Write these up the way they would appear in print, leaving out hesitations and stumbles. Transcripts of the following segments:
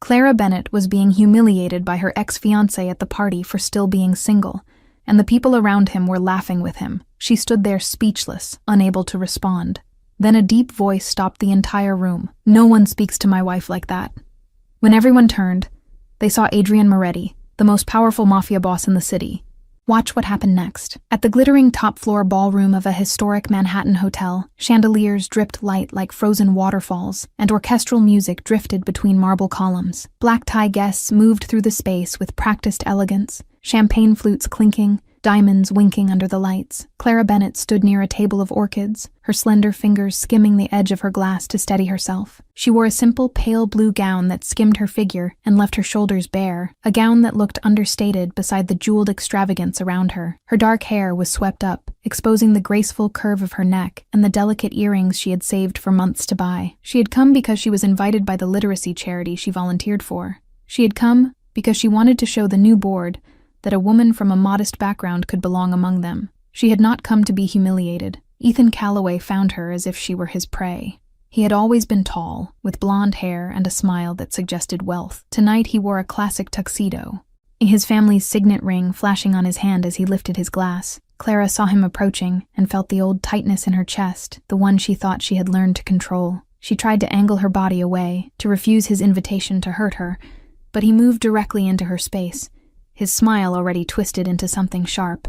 Clara Bennett was being humiliated by her ex-fiancé at the party for still being single, and the people around him were laughing with him. She stood there speechless, unable to respond. Then a deep voice stopped the entire room. "No one speaks to my wife like that." When everyone turned, they saw Adrian Moretti, the most powerful mafia boss in the city. Watch what happened next. At the glittering top-floor ballroom of a historic Manhattan hotel, chandeliers dripped light like frozen waterfalls, and orchestral music drifted between marble columns. Black-tie guests moved through the space with practiced elegance, champagne flutes clinking, diamonds winking under the lights. Clara Bennett stood near a table of orchids, her slender fingers skimming the edge of her glass to steady herself. She wore a simple pale blue gown that skimmed her figure and left her shoulders bare, a gown that looked understated beside the jeweled extravagance around her. Her dark hair was swept up, exposing the graceful curve of her neck and the delicate earrings she had saved for months to buy. She had come because she was invited by the literacy charity she volunteered for. She had come because she wanted to show the new board that a woman from a modest background could belong among them. She had not come to be humiliated. Ethan Calloway found her as if she were his prey. He had always been tall, with blonde hair and a smile that suggested wealth. Tonight he wore a classic tuxedo, his family's signet ring flashing on his hand as he lifted his glass. Clara saw him approaching and felt the old tightness in her chest, the one she thought she had learned to control. She tried to angle her body away, to refuse his invitation to hurt her, but he moved directly into her space, his smile already twisted into something sharp.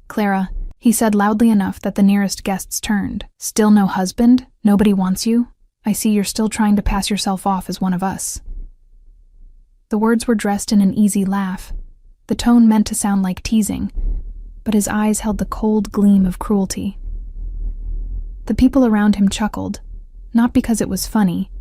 "Clara," he said loudly enough that the nearest guests turned. "Still no husband? Nobody wants you? I see you're still trying to pass yourself off as one of us." The words were dressed in an easy laugh. The tone meant to sound like teasing, but his eyes held the cold gleam of cruelty. The people around him chuckled, not because it was funny,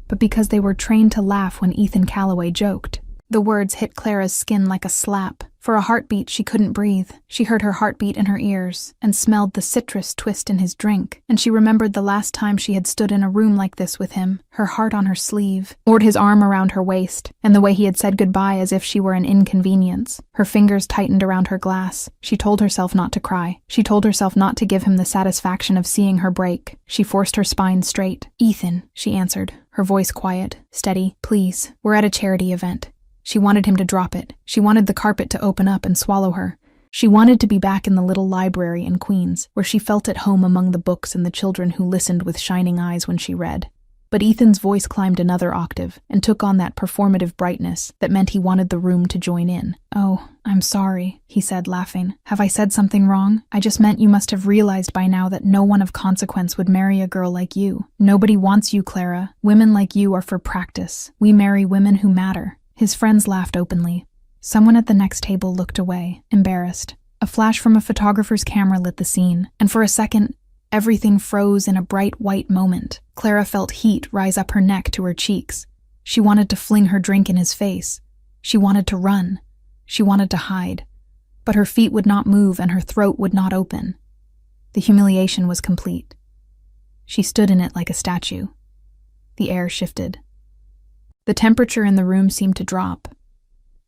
but because they were trained to laugh when Ethan Calloway joked. The words hit Clara's skin like a slap. For a heartbeat, she couldn't breathe. She heard her heartbeat in her ears and smelled the citrus twist in his drink, and she remembered the last time she had stood in a room like this with him, her heart on her sleeve, or his arm around her waist, and the way he had said goodbye as if she were an inconvenience. Her fingers tightened around her glass. She told herself not to cry. She told herself not to give him the satisfaction of seeing her break. She forced her spine straight. "Ethan," she answered, her voice quiet, steady. "Please, we're at a charity event." She wanted him to drop it. She wanted the carpet to open up and swallow her. She wanted to be back in the little library in Queens, where she felt at home among the books and the children who listened with shining eyes when she read. But Ethan's voice climbed another octave and took on that performative brightness that meant he wanted the room to join in. "Oh, I'm sorry," he said, laughing. "Have I said something wrong? I just meant you must have realized by now that no one of consequence would marry a girl like you. Nobody wants you, Clara. Women like you are for practice. We marry women who matter." His friends laughed openly. Someone at the next table looked away, embarrassed. A flash from a photographer's camera lit the scene, and for a second, everything froze in a bright white moment. Clara felt heat rise up her neck to her cheeks. She wanted to fling her drink in his face. She wanted to run. She wanted to hide. But her feet would not move and her throat would not open. The humiliation was complete. She stood in it like a statue. The air shifted. The temperature in the room seemed to drop.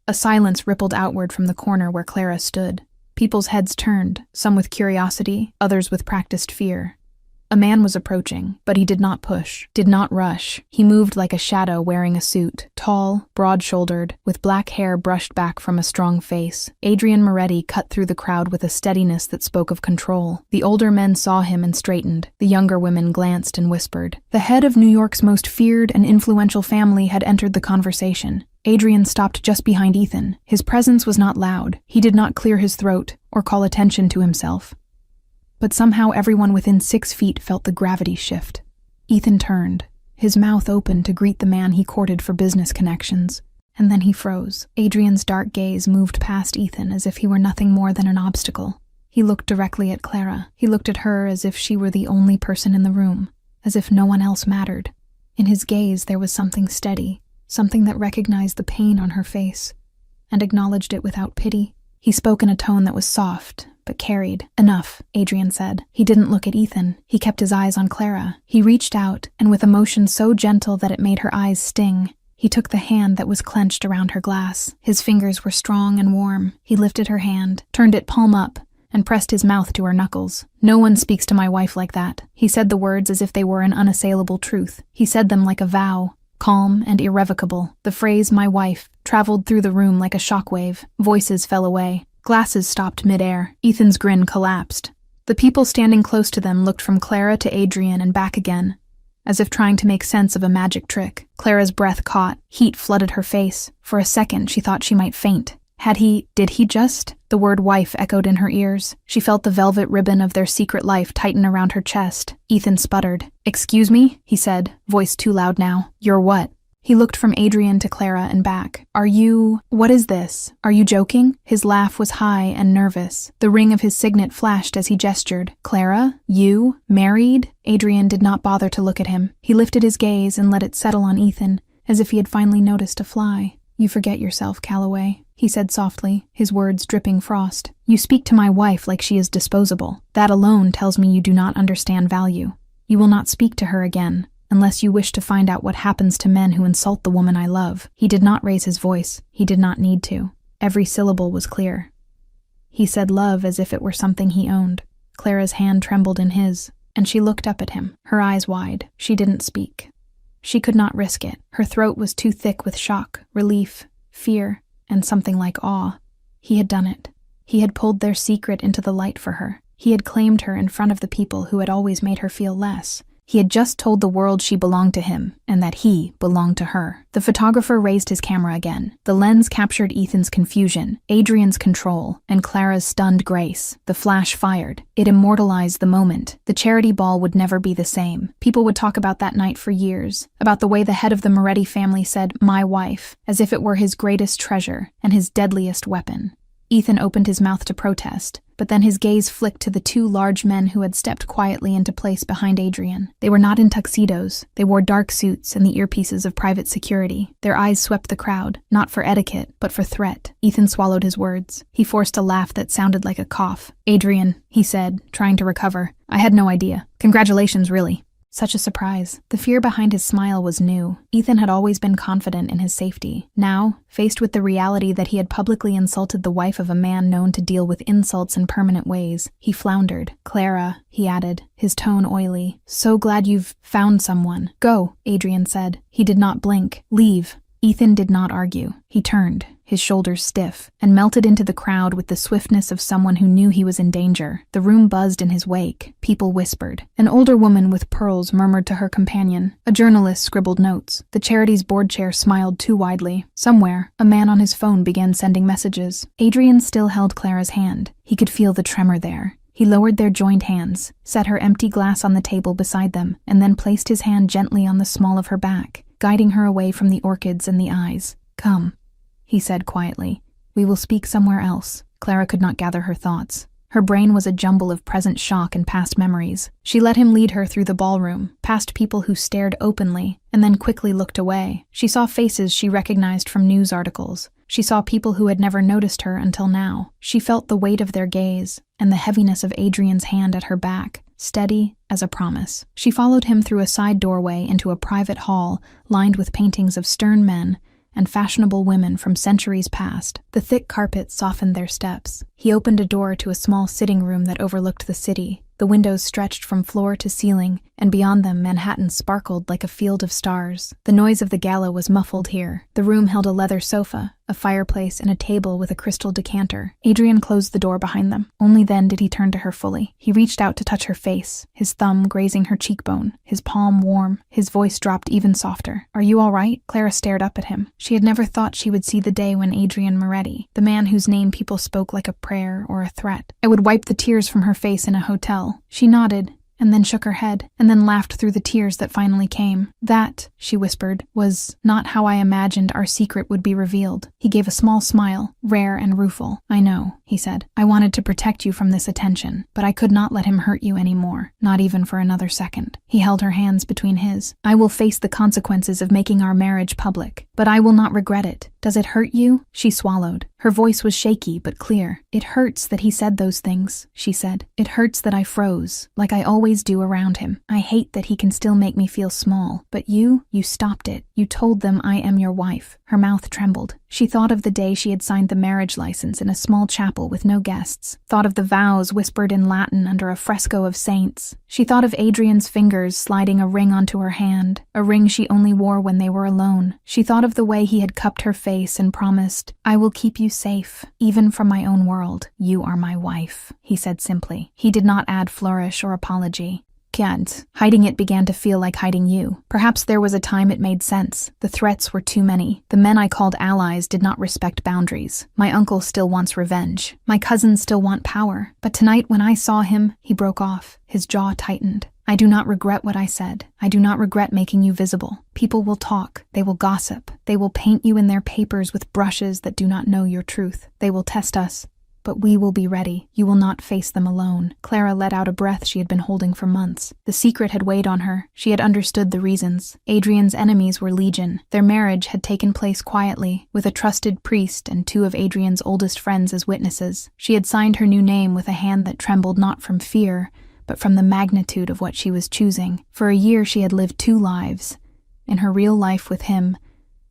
A silence rippled outward from the corner where Clara stood. People's heads turned, some with curiosity, others with practiced fear. A man was approaching, but he did not push, did not rush. He moved like a shadow wearing a suit, tall, broad-shouldered, with black hair brushed back from a strong face. Adrian Moretti cut through the crowd with a steadiness that spoke of control. The older men saw him and straightened. The younger women glanced and whispered. The head of New York's most feared and influential family had entered the conversation. Adrian stopped just behind Ethan. His presence was not loud. He did not clear his throat or call attention to himself. But somehow everyone within 6 feet felt the gravity shift. Ethan turned, his mouth open to greet the man he courted for business connections. And then he froze. Adrian's dark gaze moved past Ethan as if he were nothing more than an obstacle. He looked directly at Clara. He looked at her as if she were the only person in the room, as if no one else mattered. In his gaze there was something steady, something that recognized the pain on her face, and acknowledged it without pity. He spoke in a tone that was soft, but carried. "Enough," Adrian said. He didn't look at Ethan. He kept his eyes on Clara. He reached out, and with a motion so gentle that it made her eyes sting, he took the hand that was clenched around her glass. His fingers were strong and warm. He lifted her hand, turned it palm up, and pressed his mouth to her knuckles. "No one speaks to my wife like that." He said the words as if they were an unassailable truth. He said them like a vow, calm and irrevocable. The phrase, "my wife," traveled through the room like a shockwave. Voices fell away. Glasses stopped midair. Ethan's grin collapsed. The people standing close to them looked from Clara to Adrian and back again, as if trying to make sense of a magic trick. Clara's breath caught. Heat flooded her face. For a second, she thought she might faint. Did he just? The word wife echoed in her ears. She felt the velvet ribbon of their secret life tighten around her chest. Ethan sputtered. "Excuse me?" he said, voice too loud now. "You're what?" He looked from Adrian to Clara and back. What is this? Are you joking?" His laugh was high and nervous. The ring of his signet flashed as he gestured. "Clara? You? Married?" Adrian did not bother to look at him. He lifted his gaze and let it settle on Ethan, as if he had finally noticed a fly. "You forget yourself, Calloway," he said softly, his words dripping frost. "You speak to my wife like she is disposable. That alone tells me you do not understand value. You will not speak to her again, unless you wish to find out what happens to men who insult the woman I love." He did not raise his voice. He did not need to. Every syllable was clear. He said love as if it were something he owned. Clara's hand trembled in his, and she looked up at him, her eyes wide. She didn't speak. She could not risk it. Her throat was too thick with shock, relief, fear, and something like awe. He had done it. He had pulled their secret into the light for her. He had claimed her in front of the people who had always made her feel less. He had just told the world she belonged to him, and that he belonged to her. The photographer raised his camera again. The lens captured Ethan's confusion, Adrian's control, and Clara's stunned grace. The flash fired. It immortalized the moment. The charity ball would never be the same. People would talk about that night for years, about the way the head of the Moretti family said, "my wife," as if it were his greatest treasure and his deadliest weapon. Ethan opened his mouth to protest, but then his gaze flicked to the two large men who had stepped quietly into place behind Adrian. They were not in tuxedos. They wore dark suits and the earpieces of private security. Their eyes swept the crowd, not for etiquette, but for threat. Ethan swallowed his words. He forced a laugh that sounded like a cough. "Adrian," he said, trying to recover. "I had no idea. Congratulations, really." Such a surprise. The fear behind his smile was new. Ethan had always been confident in his safety. Now, faced with the reality that he had publicly insulted the wife of a man known to deal with insults in permanent ways, he floundered. "Clara," he added, his tone oily. "So glad you've found someone." "Go," Adrian said. He did not blink. "Leave." Ethan did not argue. He turned, his shoulders stiff, and melted into the crowd with the swiftness of someone who knew he was in danger. The room buzzed in his wake. People whispered. An older woman with pearls murmured to her companion. A journalist scribbled notes. The charity's board chair smiled too widely. Somewhere, a man on his phone began sending messages. Adrian still held Clara's hand. He could feel the tremor there. He lowered their joined hands, set her empty glass on the table beside them, and then placed his hand gently on the small of her back, guiding her away from the orchids and the eyes. "Come," he said quietly. "We will speak somewhere else." Clara could not gather her thoughts. Her brain was a jumble of present shock and past memories. She let him lead her through the ballroom, past people who stared openly, and then quickly looked away. She saw faces she recognized from news articles. She saw people who had never noticed her until now. She felt the weight of their gaze, and the heaviness of Adrian's hand at her back, steady as a promise. She followed him through a side doorway into a private hall lined with paintings of stern men and fashionable women from centuries past. The thick carpet softened their steps. He opened a door to a small sitting room that overlooked the city. The windows stretched from floor to ceiling, and beyond them Manhattan sparkled like a field of stars. The noise of the gala was muffled here. The room held a leather sofa, a fireplace, and a table with a crystal decanter. Adrian closed the door behind them. Only then did he turn to her fully. He reached out to touch her face, his thumb grazing her cheekbone, his palm warm. His voice dropped even softer. "Are you all right?" Clara stared up at him. She had never thought she would see the day when Adrian Moretti, the man whose name people spoke like a prayer or a threat, it would wipe the tears from her face in a hotel. She nodded, and then shook her head, and then laughed through the tears that finally came. "That," she whispered, "was not how I imagined our secret would be revealed." He gave a small smile, rare and rueful. "I know," he said. "I wanted to protect you from this attention, but I could not let him hurt you anymore, not even for another second." He held her hands between his. "I will face the consequences of making our marriage public, but I will not regret it. Does it hurt you? She swallowed. Her voice was shaky but clear. It hurts that he said those things, she said. It hurts that I froze, like I always do around him. I hate that he can still make me feel small. But you stopped it. You told them I am your wife. Her mouth trembled. She thought of the day she had signed the marriage license in a small chapel with no guests. Thought of the vows whispered in Latin under a fresco of saints. She thought of Adrian's fingers sliding a ring onto her hand, a ring she only wore when they were alone. She thought of the way he had cupped her face and promised, I will keep you safe, even from my own world. You are my wife, he said simply. He did not add flourish or apology. Can't. Hiding it began to feel like hiding you. Perhaps there was a time it made sense. The threats were too many. The men I called allies did not respect boundaries. My uncle still wants revenge. My cousins still want power. But tonight when I saw him, he broke off. His jaw tightened. I do not regret what I said. I do not regret making you visible. People will talk. They will gossip. They will paint you in their papers with brushes that do not know your truth. They will test us. But we will be ready. You will not face them alone. Clara let out a breath she had been holding for months. The secret had weighed on her. She had understood the reasons. Adrian's enemies were legion. Their marriage had taken place quietly, with a trusted priest and 2 of Adrian's oldest friends as witnesses. She had signed her new name with a hand that trembled not from fear, but from the magnitude of what she was choosing. For a year she had lived 2 lives. In her real life with him,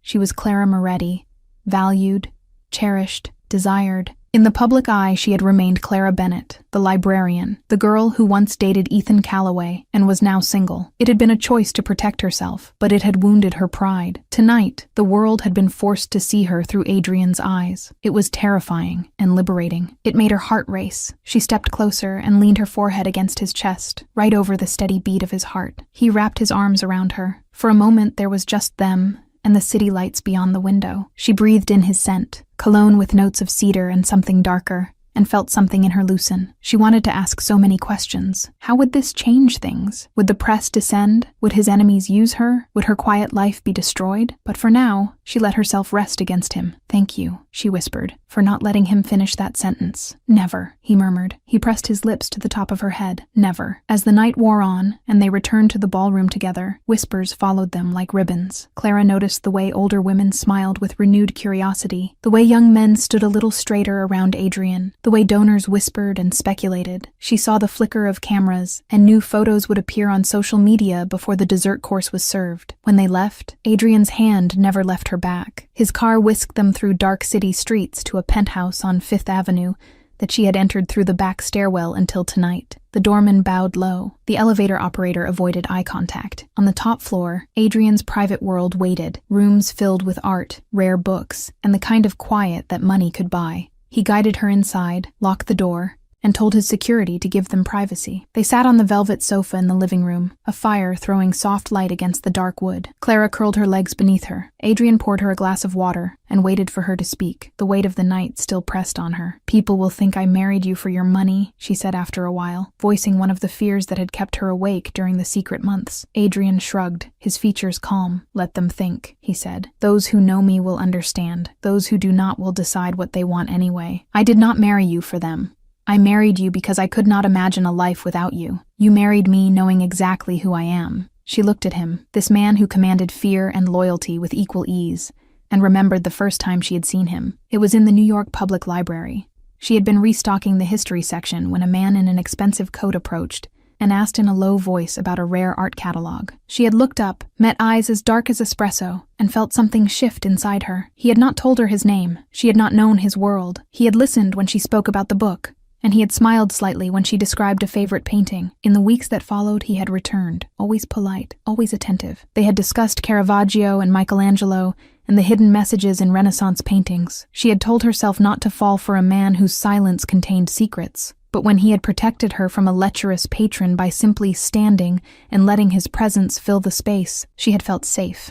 she was Clara Moretti, valued, cherished, desired. In the public eye, she had remained Clara Bennett, the librarian, the girl who once dated Ethan Calloway and was now single. It had been a choice to protect herself, but it had wounded her pride. Tonight, the world had been forced to see her through Adrian's eyes. It was terrifying and liberating. It made her heart race. She stepped closer and leaned her forehead against his chest, right over the steady beat of his heart. He wrapped his arms around her. For a moment, there was just them and the city lights beyond the window. She breathed in his scent, cologne with notes of cedar and something darker, and felt something in her loosen. She wanted to ask so many questions. How would this change things? Would the press descend? Would his enemies use her? Would her quiet life be destroyed? But for now, she let herself rest against him. Thank you, she whispered, for not letting him finish that sentence. Never, he murmured. He pressed his lips to the top of her head. Never. As the night wore on, and they returned to the ballroom together, whispers followed them like ribbons. Clara noticed the way older women smiled with renewed curiosity, the way young men stood a little straighter around Adrian, the way donors whispered and speculated. She saw the flicker of cameras, and knew photos would appear on social media before the dessert course was served. When they left, Adrian's hand never left her back. His car whisked them through dark city streets to a penthouse on 5th Avenue that she had entered through the back stairwell until tonight. The doorman bowed low. The elevator operator avoided eye contact. On the top floor, Adrian's private world waited, rooms filled with art, rare books, and the kind of quiet that money could buy. He guided her inside, locked the door, and told his security to give them privacy. They sat on the velvet sofa in the living room, a fire throwing soft light against the dark wood. Clara curled her legs beneath her. Adrian poured her a glass of water and waited for her to speak. The weight of the night still pressed on her. People will think I married you for your money, she said after a while, voicing one of the fears that had kept her awake during the secret months. Adrian shrugged, his features calm. Let them think, he said. Those who know me will understand. Those who do not will decide what they want anyway. I did not marry you for them. I married you because I could not imagine a life without you. You married me knowing exactly who I am. She looked at him, this man who commanded fear and loyalty with equal ease, and remembered the first time she had seen him. It was in the New York Public Library. She had been restocking the history section when a man in an expensive coat approached and asked in a low voice about a rare art catalog. She had looked up, met eyes as dark as espresso, and felt something shift inside her. He had not told her his name. She had not known his world. He had listened when she spoke about the book, and he had smiled slightly when she described a favorite painting. In the weeks that followed, he had returned, always polite, always attentive. They had discussed Caravaggio and Michelangelo and the hidden messages in Renaissance paintings. She had told herself not to fall for a man whose silence contained secrets. But when he had protected her from a lecherous patron by simply standing and letting his presence fill the space, she had felt safe.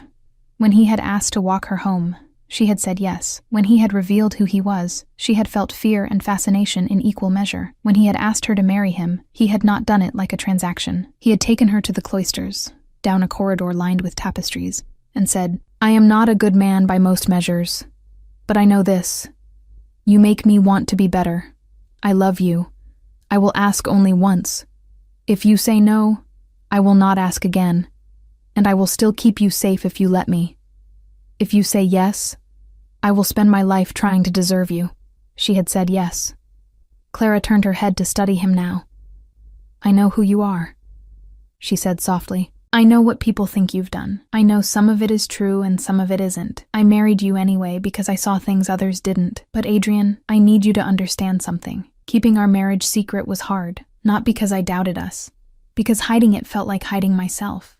When he had asked to walk her home, she had said yes. When he had revealed who he was, she had felt fear and fascination in equal measure. When he had asked her to marry him, he had not done it like a transaction. He had taken her to the cloisters, down a corridor lined with tapestries, and said, I am not a good man by most measures, but I know this. You make me want to be better. I love you. I will ask only once. If you say no, I will not ask again, and I will still keep you safe if you let me. If you say yes, "I will spend my life trying to deserve you." She had said yes. Clara turned her head to study him now. "I know who you are," she said softly. "I know what people think you've done. I know some of it is true and some of it isn't. I married you anyway because I saw things others didn't. But Adrian, I need you to understand something. Keeping our marriage secret was hard, not because I doubted us, because hiding it felt like hiding myself.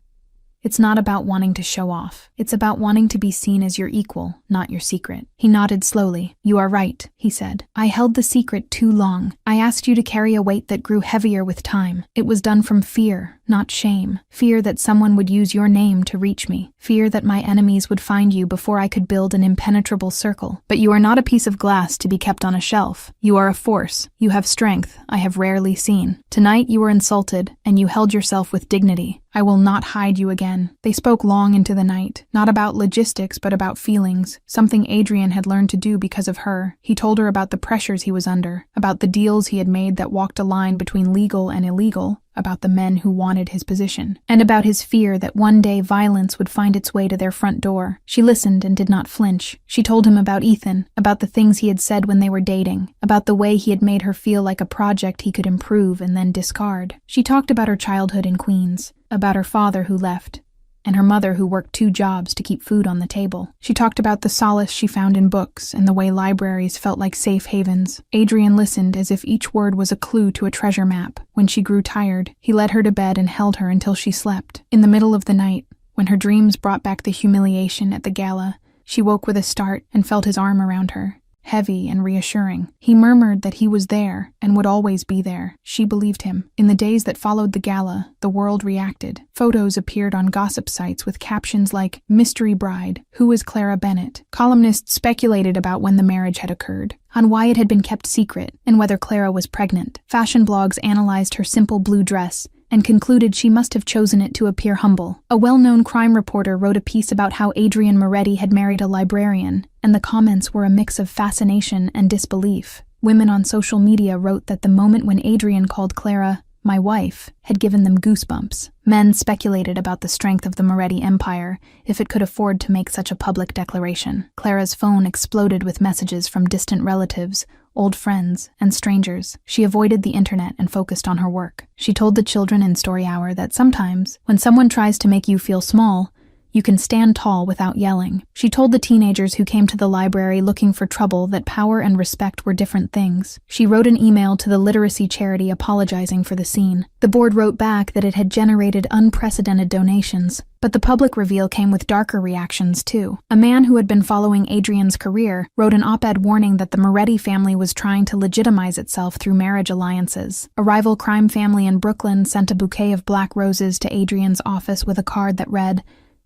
It's not about wanting to show off. It's about wanting to be seen as your equal, not your secret." He nodded slowly. "You are right," he said. "I held the secret too long. I asked you to carry a weight that grew heavier with time. It was done from fear, not shame. Fear that someone would use your name to reach me. Fear that my enemies would find you before I could build an impenetrable circle. But you are not a piece of glass to be kept on a shelf. You are a force. You have strength I have rarely seen. Tonight you were insulted, and you held yourself with dignity. I will not hide you again." They spoke long into the night, not about logistics but about feelings, something Adrian had learned to do because of her. He told her about the pressures he was under, about the deals he had made that walked a line between legal and illegal, about the men who wanted his position, and about his fear that one day violence would find its way to their front door. She listened and did not flinch. She told him about Ethan, about the things he had said when they were dating, about the way he had made her feel like a project he could improve and then discard. She talked about her childhood in Queens, about her father who left, and her mother who worked 2 jobs to keep food on the table. She talked about the solace she found in books and the way libraries felt like safe havens. Adrian listened as if each word was a clue to a treasure map. When she grew tired, he led her to bed and held her until she slept. In the middle of the night, when her dreams brought back the humiliation at the gala, she woke with a start and felt his arm around her, heavy and reassuring. He murmured that he was there and would always be there. She believed him. In the days that followed the gala, the world reacted. Photos appeared on gossip sites with captions like, "Mystery Bride, who is Clara Bennett?" Columnists speculated about when the marriage had occurred, on why it had been kept secret, and whether Clara was pregnant. Fashion blogs analyzed her simple blue dress and concluded she must have chosen it to appear humble. A well-known crime reporter wrote a piece about how Adrian Moretti had married a librarian, and the comments were a mix of fascination and disbelief. Women on social media wrote that the moment when Adrian called Clara "my wife" had given them goosebumps. Men speculated about the strength of the Moretti empire, if it could afford to make such a public declaration. Clara's phone exploded with messages from distant relatives, old friends, and strangers. She avoided the internet and focused on her work. She told the children in Story Hour that sometimes, when someone tries to make you feel small, you can stand tall without yelling. She told the teenagers who came to the library looking for trouble that power and respect were different things. She wrote an email to the literacy charity apologizing for the scene. The board wrote back that it had generated unprecedented donations, but the public reveal came with darker reactions too. A man who had been following Adrian's career wrote an op-ed warning that the Moretti family was trying to legitimize itself through marriage alliances. A rival crime family in Brooklyn sent a bouquet of black roses to Adrian's office with a card that read,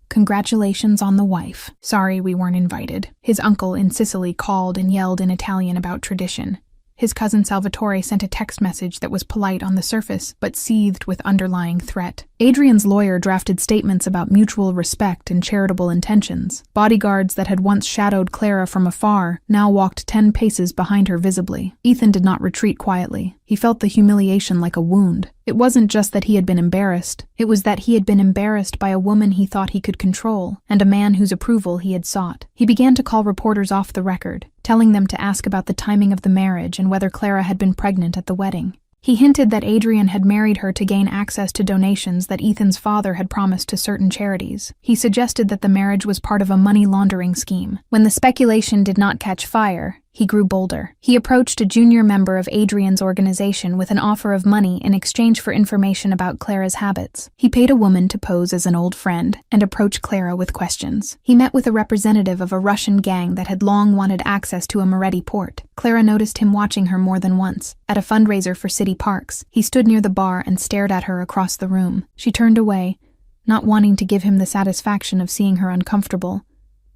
"Congratulations on the wife. Sorry we weren't invited." His uncle in Sicily called and yelled in Italian about tradition. His cousin Salvatore sent a text message that was polite on the surface, but seethed with underlying threat. Adrian's lawyer drafted statements about mutual respect and charitable intentions. Bodyguards that had once shadowed Clara from afar now walked 10 paces behind her visibly. Ethan did not retreat quietly. He felt the humiliation like a wound. It wasn't just that he had been embarrassed. It was that he had been embarrassed by a woman he thought he could control, and a man whose approval he had sought. He began to call reporters off the record, telling them to ask about the timing of the marriage and whether Clara had been pregnant at the wedding. He hinted that Adrian had married her to gain access to donations that Ethan's father had promised to certain charities. He suggested that the marriage was part of a money laundering scheme. When the speculation did not catch fire, he grew bolder. He approached a junior member of Adrian's organization with an offer of money in exchange for information about Clara's habits. He paid a woman to pose as an old friend and approach Clara with questions. He met with a representative of a Russian gang that had long wanted access to a Moretti port. Clara noticed him watching her more than once. At a fundraiser for city parks, he stood near the bar and stared at her across the room. She turned away, not wanting to give him the satisfaction of seeing her uncomfortable,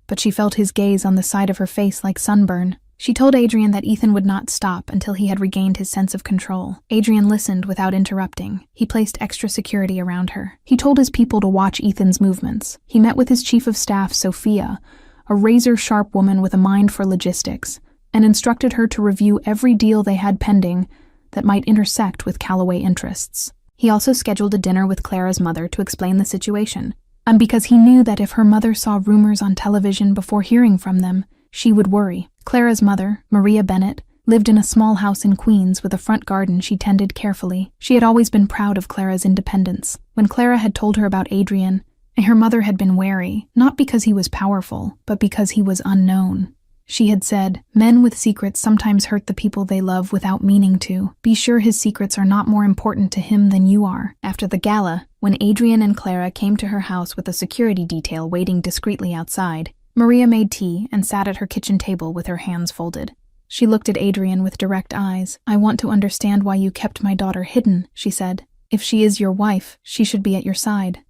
but she felt his gaze on the side of her face like sunburn. She told Adrian that Ethan would not stop until he had regained his sense of control. Adrian listened without interrupting. He placed extra security around her. He told his people to watch Ethan's movements. He met with his chief of staff, Sophia, a razor-sharp woman with a mind for logistics, and instructed her to review every deal they had pending that might intersect with Callaway interests. He also scheduled a dinner with Clara's mother to explain the situation, and because he knew that if her mother saw rumors on television before hearing from them, She would worry. Clara's mother, Maria Bennett, lived in a small house in Queens with a front garden she tended carefully. She had always been proud of Clara's independence. When Clara had told her about Adrian, her mother had been wary, not because he was powerful, but because he was unknown. She had said, "Men with secrets sometimes hurt the people they love without meaning to. Be sure his secrets are not more important to him than you are." After the gala, when Adrian and Clara came to her house with a security detail waiting discreetly outside, Maria made tea and sat at her kitchen table with her hands folded. She looked at Adrian with direct eyes. "I want to understand why you kept my daughter hidden," she said. "If she is your wife, she should be at your side."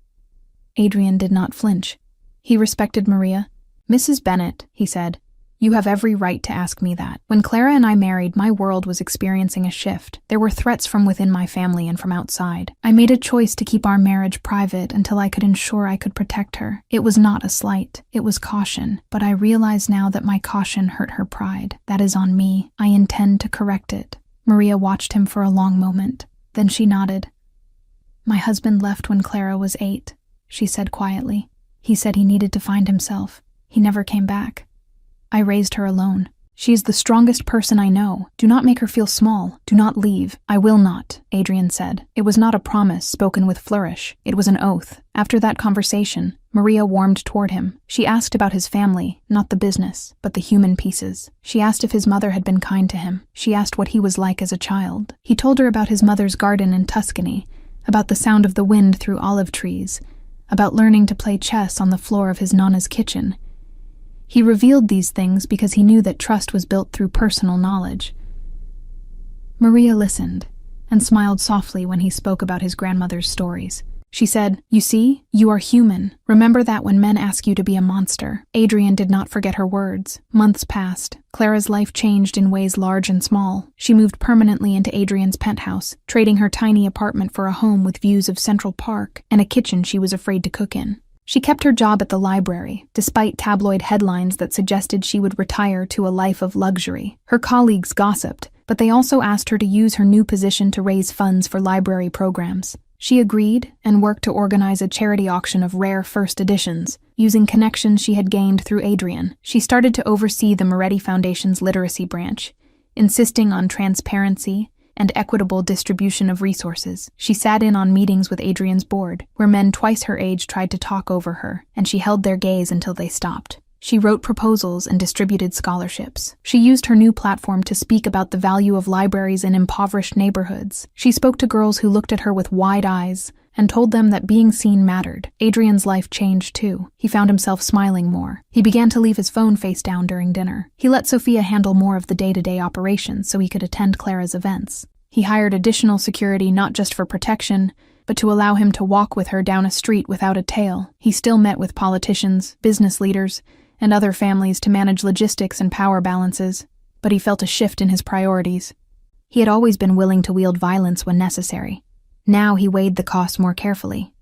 Adrian did not flinch. He respected Maria. "Mrs. Bennett," he said, "you have every right to ask me that. When Clara and I married, my world was experiencing a shift. There were threats from within my family and from outside. I made a choice to keep our marriage private until I could ensure I could protect her. It was not a slight. It was caution. But I realize now that my caution hurt her pride. That is on me. I intend to correct it." Maria watched him for a long moment. Then she nodded. "My husband left when Clara was 8. She said quietly. "He said he needed to find himself. He never came back. I raised her alone. She is the strongest person I know. Do not make her feel small. Do not leave." "I will not," Adrian said. It was not a promise spoken with flourish. It was an oath. After that conversation, Maria warmed toward him. She asked about his family, not the business, but the human pieces. She asked if his mother had been kind to him. She asked what he was like as a child. He told her about his mother's garden in Tuscany, about the sound of the wind through olive trees, about learning to play chess on the floor of his nonna's kitchen. He revealed these things because he knew that trust was built through personal knowledge. Maria listened and smiled softly when he spoke about his grandmother's stories. She said, "You see, you are human. Remember that when men ask you to be a monster." Adrian did not forget her words. Months passed. Clara's life changed in ways large and small. She moved permanently into Adrian's penthouse, trading her tiny apartment for a home with views of Central Park and a kitchen she was afraid to cook in. She kept her job at the library, despite tabloid headlines that suggested she would retire to a life of luxury. Her colleagues gossiped, but they also asked her to use her new position to raise funds for library programs. She agreed and worked to organize a charity auction of rare first editions. Using connections she had gained through Adrian, she started to oversee the Moretti Foundation's literacy branch, insisting on transparency and equitable distribution of resources. She sat in on meetings with Adrian's board, where men twice her age tried to talk over her, and she held their gaze until they stopped. She wrote proposals and distributed scholarships. She used her new platform to speak about the value of libraries in impoverished neighborhoods. She spoke to girls who looked at her with wide eyes and told them that being seen mattered. Adrian's life changed too. He found himself smiling more. He began to leave his phone face down during dinner. He let Sophia handle more of the day-to-day operations so he could attend Clara's events. He hired additional security not just for protection, but to allow him to walk with her down a street without a tail. He still met with politicians, business leaders, and other families to manage logistics and power balances, but he felt a shift in his priorities. He had always been willing to wield violence when necessary. Now he weighed the cost more carefully.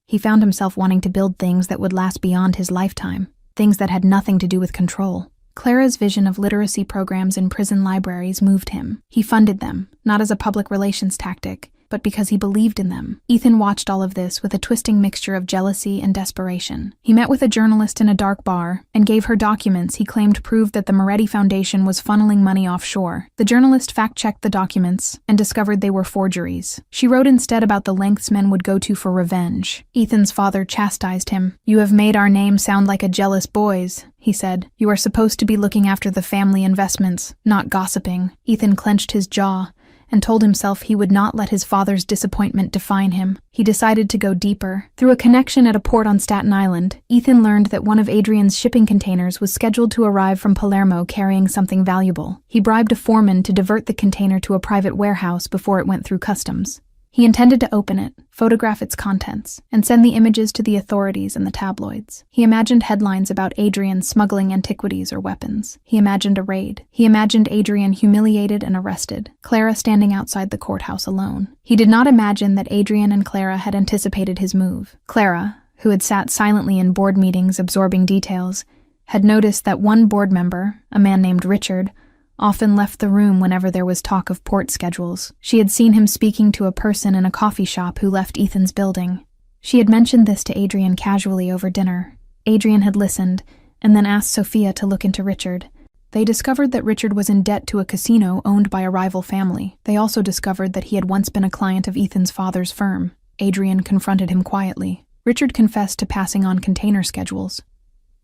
He found himself wanting to build things that would last beyond his lifetime, things that had nothing to do with control. Clara's vision of literacy programs in prison libraries moved him. He funded them, not as a public relations tactic, but because he believed in them. Ethan watched all of this with a twisting mixture of jealousy and desperation. He met with a journalist in a dark bar and gave her documents he claimed proved that the Moretti Foundation was funneling money offshore. The journalist fact-checked the documents and discovered they were forgeries. She wrote instead about the lengths men would go to for revenge. Ethan's father chastised him. "You have made our name sound like a jealous boy's," he said. "You are supposed to be looking after the family investments, not gossiping." Ethan clenched his jaw and told himself he would not let his father's disappointment define him. He decided to go deeper. Through a connection at a port on Staten Island, Ethan learned that one of Adrian's shipping containers was scheduled to arrive from Palermo carrying something valuable. He bribed a foreman to divert the container to a private warehouse before it went through customs. He intended to open it, photograph its contents, and send the images to the authorities and the tabloids. He imagined headlines about Adrian smuggling antiquities or weapons. He imagined a raid. He imagined Adrian humiliated and arrested, Clara standing outside the courthouse alone. He did not imagine that Adrian and Clara had anticipated his move. Clara, who had sat silently in board meetings absorbing details, had noticed that one board member, a man named Richard, often left the room whenever there was talk of port schedules. She had seen him speaking to a person in a coffee shop who left Ethan's building. She had mentioned this to Adrian casually over dinner. Adrian had listened, and then asked Sophia to look into Richard. They discovered that Richard was in debt to a casino owned by a rival family. They also discovered that he had once been a client of Ethan's father's firm. Adrian confronted him quietly. Richard confessed to passing on container schedules.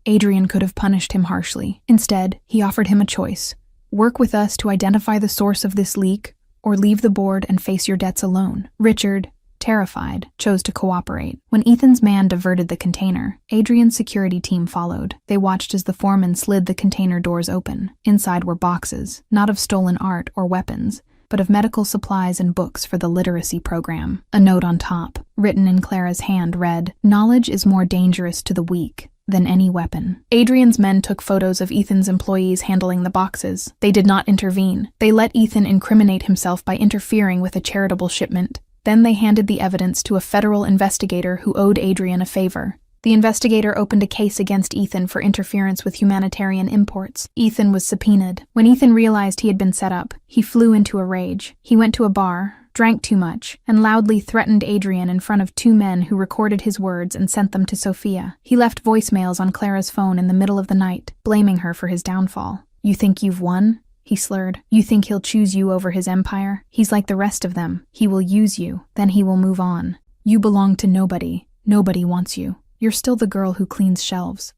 Adrian could have punished him harshly. Instead, he offered him a choice. Work with us to identify the source of this leak, or leave the board and face your debts alone. Richard, terrified, chose to cooperate. When Ethan's man diverted the container, Adrian's security team followed. They watched as the foreman slid the container doors open. Inside were boxes, not of stolen art or weapons, but of medical supplies and books for the literacy program. A note on top, written in Clara's hand, read, "Knowledge is more dangerous to the weak than any weapon." Adrian's men took photos of Ethan's employees handling the boxes. They did not intervene. They let Ethan incriminate himself by interfering with a charitable shipment. Then they handed the evidence to a federal investigator who owed Adrian a favor. The investigator opened a case against Ethan for interference with humanitarian imports. Ethan was subpoenaed. When Ethan realized he had been set up, he flew into a rage. He went to a bar, drank too much, and loudly threatened Adrian in front of two men who recorded his words and sent them to Sophia. He left voicemails on Clara's phone in the middle of the night, blaming her for his downfall. "You think you've won?" he slurred. "You think he'll choose you over his empire? He's like the rest of them. He will use you, then he will move on. You belong to nobody. Nobody wants you. You're still the girl who cleans shelves."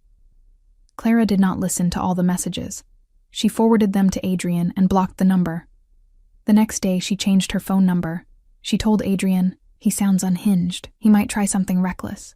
Clara did not listen to all the messages. She forwarded them to Adrian and blocked the number. The next day, she changed her phone number. She told Adrian, "He sounds unhinged. He might try something reckless."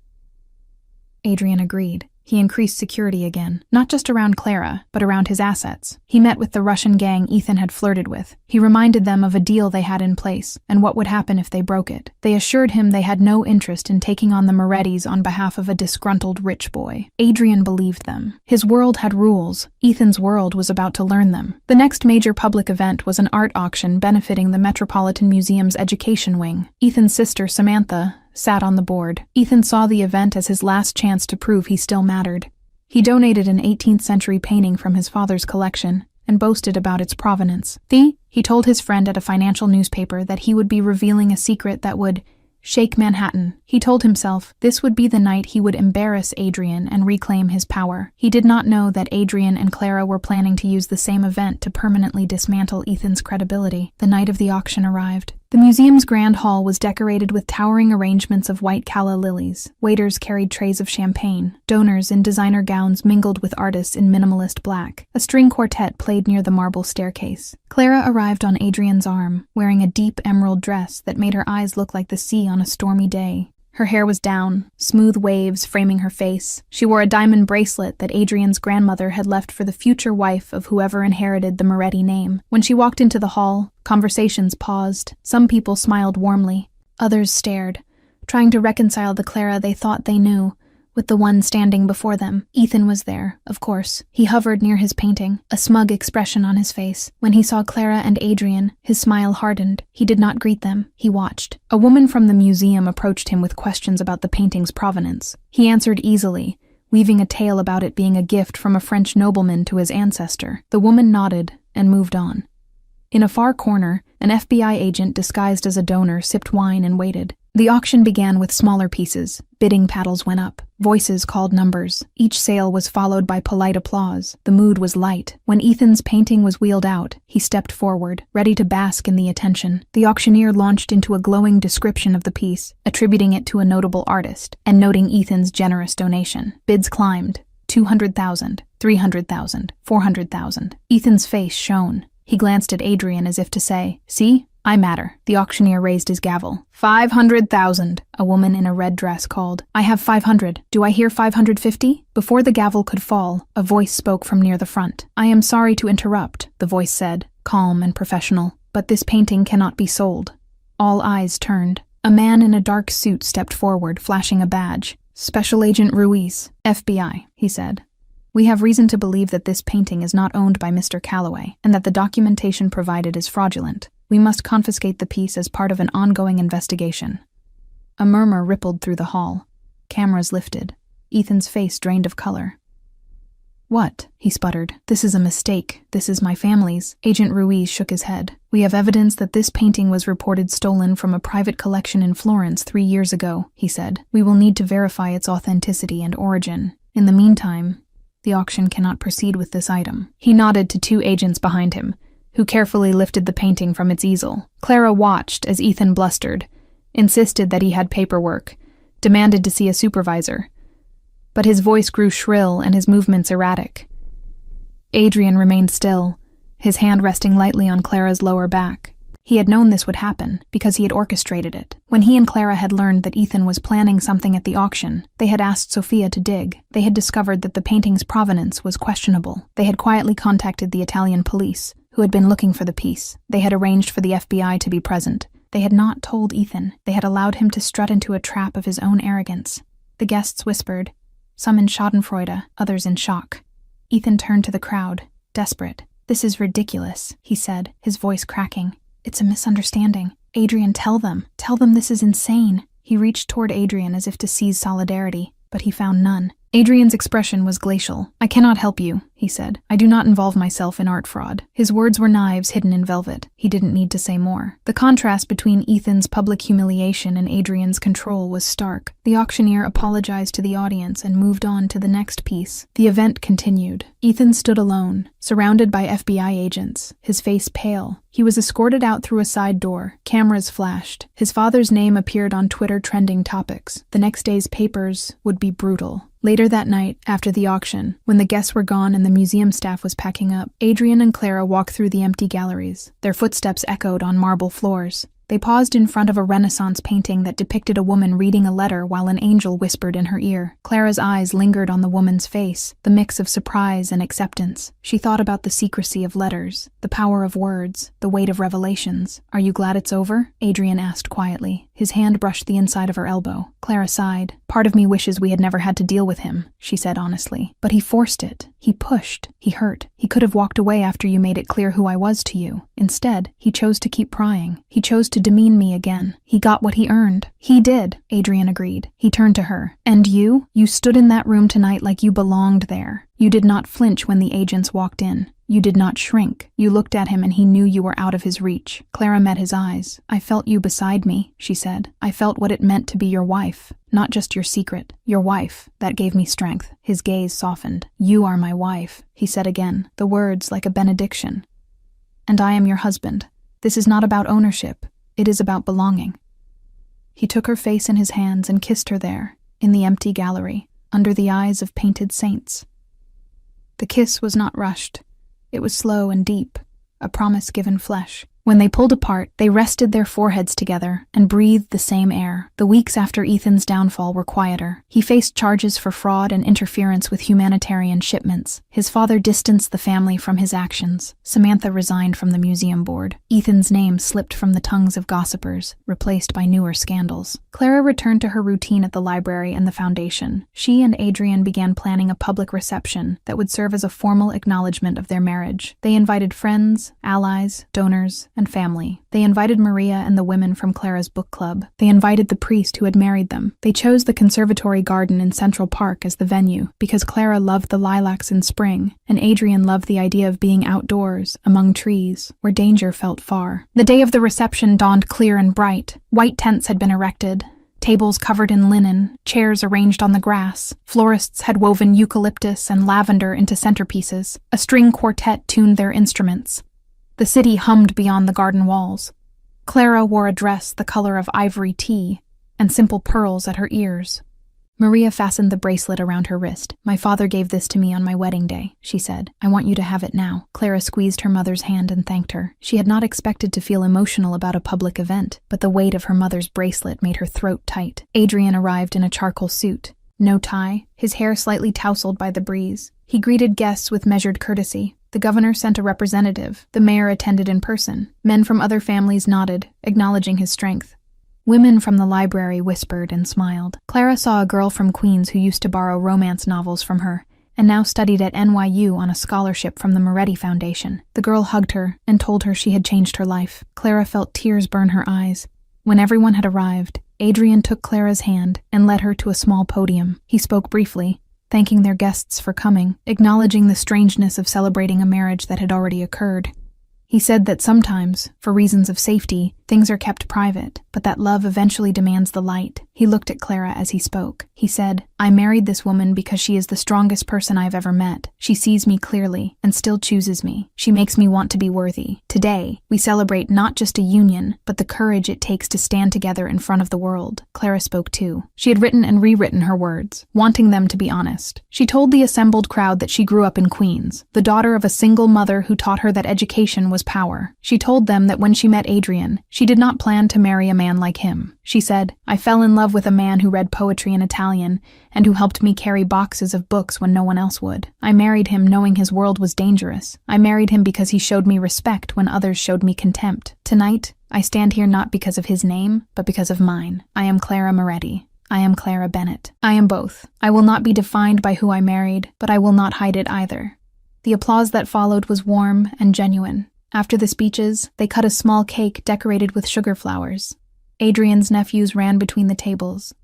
Adrian agreed. He increased security again, not just around Clara, but around his assets. He met with the Russian gang Ethan had flirted with. He reminded them of a deal they had in place and what would happen if they broke it. They assured him they had no interest in taking on the Morettis on behalf of a disgruntled rich boy. Adrian believed them. His world had rules. Ethan's world was about to learn them. The next major public event was an art auction benefiting the Metropolitan Museum's education wing. Ethan's sister, Samantha, sat on the board. Ethan saw the event as his last chance to prove he still mattered. He donated an 18th century painting from his father's collection and boasted about its provenance. He told his friend at a financial newspaper that he would be revealing a secret that would shake Manhattan. He told himself this would be the night he would embarrass Adrian and reclaim his power. He did not know that Adrian and Clara were planning to use the same event to permanently dismantle Ethan's credibility. The night of the auction arrived. The museum's grand hall was decorated with towering arrangements of white calla lilies. Waiters carried trays of champagne. Donors in designer gowns mingled with artists in minimalist black. A string quartet played near the marble staircase. Clara arrived on Adrian's arm, wearing a deep emerald dress that made her eyes look like the sea on a stormy day. Her hair was down, smooth waves framing her face. She wore a diamond bracelet that Adrian's grandmother had left for the future wife of whoever inherited the Moretti name. When she walked into the hall, conversations paused. Some people smiled warmly. Others stared, trying to reconcile the Clara they thought they knew with the one standing before them. Ethan was there, of course. He hovered near his painting, a smug expression on his face. When he saw Clara and Adrian, his smile hardened. He did not greet them. He watched. A woman from the museum approached him with questions about the painting's provenance. He answered easily, weaving a tale about it being a gift from a French nobleman to his ancestor. The woman nodded and moved on. In a far corner, an FBI agent disguised as a donor sipped wine and waited. The auction began with smaller pieces. Bidding paddles went up. Voices called numbers. Each sale was followed by polite applause. The mood was light. When Ethan's painting was wheeled out, he stepped forward, ready to bask in the attention. The auctioneer launched into a glowing description of the piece, attributing it to a notable artist, and noting Ethan's generous donation. Bids climbed. 200,000, 300,000, 400,000. Ethan's face shone. He glanced at Adrian as if to say, "See? I matter." The auctioneer raised his gavel. 500,000, a woman in a red dress called. "I have 500. Do I hear 550? Before the gavel could fall, a voice spoke from near the front. "I am sorry to interrupt," the voice said, calm and professional, "but this painting cannot be sold." All eyes turned. A man in a dark suit stepped forward, flashing a badge. "Special Agent Ruiz, FBI," he said. "We have reason to believe that this painting is not owned by Mr. Calloway, and that the documentation provided is fraudulent. We must confiscate the piece as part of an ongoing investigation." A murmur rippled through the hall. Cameras lifted. Ethan's face drained of color. "What?" he sputtered. "This is a mistake. This is my family's." Agent Ruiz shook his head. "We have evidence that this painting was reported stolen from a private collection in Florence 3 years ago," he said. "We will need to verify its authenticity and origin. In the meantime..." The auction cannot proceed with this item. He nodded to two agents behind him, who carefully lifted the painting from its easel. Clara watched as Ethan blustered, insisted that he had paperwork, demanded to see a supervisor. But his voice grew shrill and his movements erratic. Adrian remained still, his hand resting lightly on Clara's lower back. He had known this would happen because he had orchestrated it. When he and Clara had learned that Ethan was planning something at the auction, they had asked Sophia to dig. They had discovered that the painting's provenance was questionable. They had quietly contacted the Italian police, who had been looking for the piece. They had arranged for the FBI to be present. They had not told Ethan. They had allowed him to strut into a trap of his own arrogance. The guests whispered, some in schadenfreude, others in shock. Ethan turned to the crowd, desperate. "This is ridiculous," he said, his voice cracking. "It's a misunderstanding. Adrian, tell them. Tell them this is insane." He reached toward Adrian as if to seize solidarity, but he found none. Adrian's expression was glacial. "I cannot help you," he said. "I do not involve myself in art fraud." His words were knives hidden in velvet. He didn't need to say more. The contrast between Ethan's public humiliation and Adrian's control was stark. The auctioneer apologized to the audience and moved on to the next piece. The event continued. Ethan stood alone, surrounded by FBI agents, his face pale. He was escorted out through a side door. Cameras flashed. His father's name appeared on Twitter trending topics. The next day's papers would be brutal. Later that night, after the auction, when the guests were gone and the museum staff was packing up, Adrian and Clara walked through the empty galleries. Their footsteps echoed on marble floors. They paused in front of a Renaissance painting that depicted a woman reading a letter while an angel whispered in her ear. Clara's eyes lingered on the woman's face, the mix of surprise and acceptance. She thought about the secrecy of letters, the power of words, the weight of revelations. "Are you glad it's over?" Adrian asked quietly. His hand brushed the inside of her elbow. Clara sighed. "Part of me wishes we had never had to deal with him," she said honestly. "But he forced it. He pushed. He hurt. He could have walked away after you made it clear who I was to you. Instead, he chose to keep prying. He chose to demean me again. He got what he earned." "He did," Adrian agreed. He turned to her. "And you? You stood in that room tonight like you belonged there. You did not flinch when the agents walked in. You did not shrink. You looked at him and he knew you were out of his reach." Clara met his eyes. "I felt you beside me," she said. "I felt what it meant to be your wife. Not just your secret. Your wife. That gave me strength." His gaze softened. "You are my wife," he said again, the words like a benediction. "And I am your husband. This is not about ownership. It is about belonging." He took her face in his hands and kissed her there, in the empty gallery, under the eyes of painted saints. The kiss was not rushed. It was slow and deep, a promise given flesh. When they pulled apart, they rested their foreheads together and breathed the same air. The weeks after Ethan's downfall were quieter. He faced charges for fraud and interference with humanitarian shipments. His father distanced the family from his actions. Samantha resigned from the museum board. Ethan's name slipped from the tongues of gossipers, replaced by newer scandals. Clara returned to her routine at the library and the foundation. She and Adrian began planning a public reception that would serve as a formal acknowledgement of their marriage. They invited friends, allies, donors, and family. They invited Maria and the women from Clara's book club. They invited the priest who had married them. They chose the conservatory garden in Central Park as the venue because Clara loved the lilacs in spring, and Adrian loved the idea of being outdoors, among trees, where danger felt far. The day of the reception dawned clear and bright. White tents had been erected, tables covered in linen, chairs arranged on the grass. Florists had woven eucalyptus and lavender into centerpieces. A string quartet tuned their instruments. The city hummed beyond the garden walls. Clara wore a dress the color of ivory tea and simple pearls at her ears. Maria fastened the bracelet around her wrist. "My father gave this to me on my wedding day," she said. "I want you to have it now." Clara squeezed her mother's hand and thanked her. She had not expected to feel emotional about a public event, but the weight of her mother's bracelet made her throat tight. Adrian arrived in a charcoal suit. No tie, his hair slightly tousled by the breeze. He greeted guests with measured courtesy. The governor sent a representative. The mayor attended in person. Men from other families nodded, acknowledging his strength. Women from the library whispered and smiled. Clara saw a girl from Queens who used to borrow romance novels from her, and now studied at NYU on a scholarship from the Moretti Foundation. The girl hugged her and told her she had changed her life. Clara felt tears burn her eyes. When everyone had arrived, Adrian took Clara's hand and led her to a small podium. He spoke briefly, thanking their guests for coming, acknowledging the strangeness of celebrating a marriage that had already occurred. He said that sometimes, for reasons of safety, Things are kept private, but that love eventually demands the light. He looked at Clara as he spoke. He said, I married this woman because she is the strongest person I've ever met. She sees me clearly and still chooses me. She makes me want to be worthy. Today, we celebrate not just a union, but the courage it takes to stand together in front of the world. Clara spoke too. She had written and rewritten her words, wanting them to be honest. She told the assembled crowd that she grew up in Queens, the daughter of a single mother who taught her that education was power. She told them that when she met Adrian, she did not plan to marry a man like him. She said, I fell in love with a man who read poetry in Italian and who helped me carry boxes of books when no one else would. I married him knowing his world was dangerous. I married him because he showed me respect when others showed me contempt. Tonight, I stand here not because of his name, but because of mine. I am Clara Moretti. I am Clara Bennett. I am both. I will not be defined by who I married, but I will not hide it either. The applause that followed was warm and genuine. After the speeches, they cut a small cake decorated with sugar flowers. Adrian's nephews ran between the tables.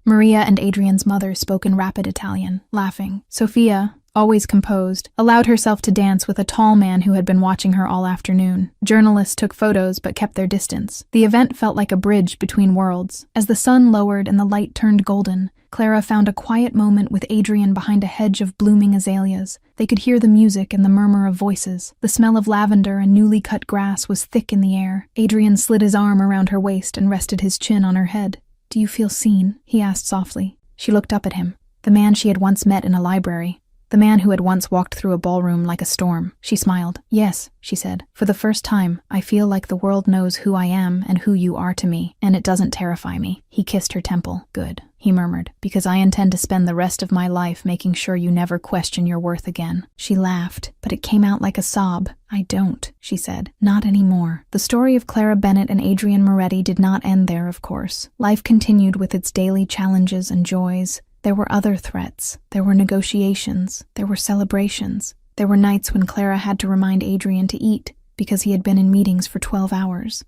Maria and Adrian's mother spoke in rapid Italian, laughing. Sophia, always composed, allowed herself to dance with a tall man who had been watching her all afternoon. Journalists took photos but kept their distance. The event felt like a bridge between worlds. As the sun lowered and the light turned golden, Clara found a quiet moment with Adrian behind a hedge of blooming azaleas. They could hear the music and the murmur of voices. The smell of lavender and newly cut grass was thick in the air. Adrian slid his arm around her waist and rested his chin on her head. Do you feel seen? He asked softly. She looked up at him. The man she had once met in a library. The man who had once walked through a ballroom like a storm. She smiled. Yes, she said. For the first time, I feel like the world knows who I am and who you are to me, and it doesn't terrify me. He kissed her temple. Good, he murmured, because I intend to spend the rest of my life making sure you never question your worth again. She laughed, but it came out like a sob. I don't, she said. Not anymore. The story of Clara Bennett and Adrian Moretti did not end there, of course. Life continued with its daily challenges and joys. There were other threats. There were negotiations. There were celebrations. There were nights when Clara had to remind Adrian to eat because he had been in meetings for 12 hours.